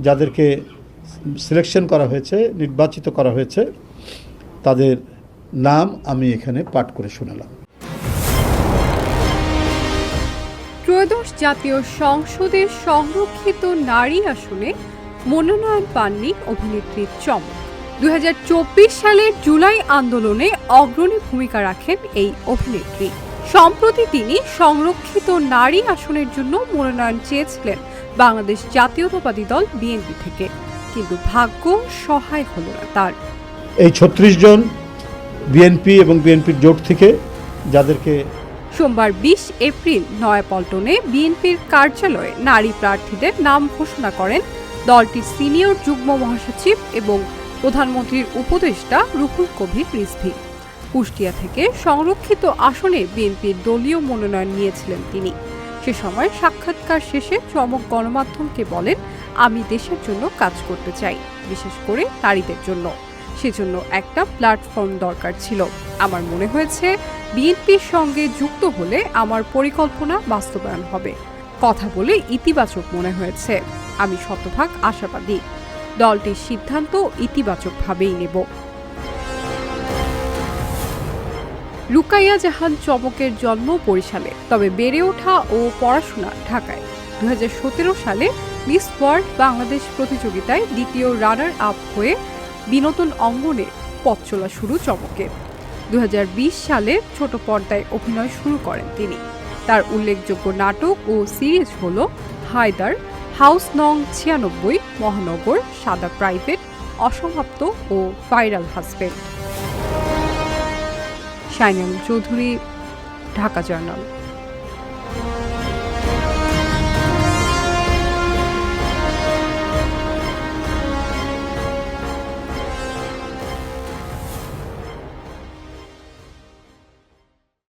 যাদেরকে সিলেকশন করা হয়েছে, নির্বাচিত করা হয়েছে, তাদের নাম আমি এখানে পাঠ করে শোনালাম। ত্রয়োদশ জাতীয় সংসদের সংরক্ষিত নারী আসনে মনোনয়ন পাননি অভিনেত্রী চমক। 2024 সালের জুলাই আন্দোলনে অগ্রণী ভূমিকা রাখেন এই অভিনেত্রী। সম্প্রতি তিনি সংরক্ষিত নারী আসনের জন্য মনোনয়ন চেয়েছিলেন বাংলাদেশ জাতীয়তাবাদী দল বিএনপি থেকে, কিন্তু ভাগ্য সহায় হল না তার। এই 36 জন বিএনপি এবং বিএনপির জোট থেকে যাদেরকে সোমবার 20 এপ্রিল নয়াপল্টনে বিএনপির কার্যালয়ে নারী প্রার্থীদের নাম ঘোষণা করেন দলটির সিনিয়র যুগ্ম মহাসচিব এবং প্রধানমন্ত্রীর উপদেষ্টা রুহুল কবির রিজভী। কুষ্টিয়া থেকে সংরক্ষিত আসনে বিএনপির দলীয় মনোনয়ন নিয়েছিলেন তিনি। সে সময় সাক্ষাৎকার শেষে চমক গণমাধ্যমকে বলেন, আমি দেশের জন্য কাজ করতে চাই, বিশেষ করে নারীদের জন্য। সেজন্য একটা প্ল্যাটফর্ম দরকার ছিল। আমার মনে হয়েছে বিএনপির সঙ্গে যুক্ত হলে আমার পরিকল্পনা বাস্তবায়ন হবে। কথা বলে ইতিবাচক মনে হয়েছে। আমি শতভাগ আশাবাদী দলটির সিদ্ধান্ত ইতিবাচকভাবেই নেব। রুকাইয়া জাহান চমকের জন্ম বরিশালে, তবে বেড়ে ওঠা ও পড়াশোনা ঢাকায়। 2017 সালে মিস ওয়ার্ল্ড বাংলাদেশ প্রতিযোগিতায় দ্বিতীয় রানার আপ হয়ে বিনোদন অঙ্গনে পথ চলা শুরু চমকের। 2020 সালে ছোট পর্দায় অভিনয় শুরু করেন তিনি। তার উল্লেখযোগ্য নাটক ও সিরিজ হল হায়দার, হাউস নং 96, মহানগর, সাদা প্রাইভেট, অসমাপ্ত ও ভাইরাল হাজবেন্ড। শাইনাল চৌধুরী, ঢাকা জার্নাল।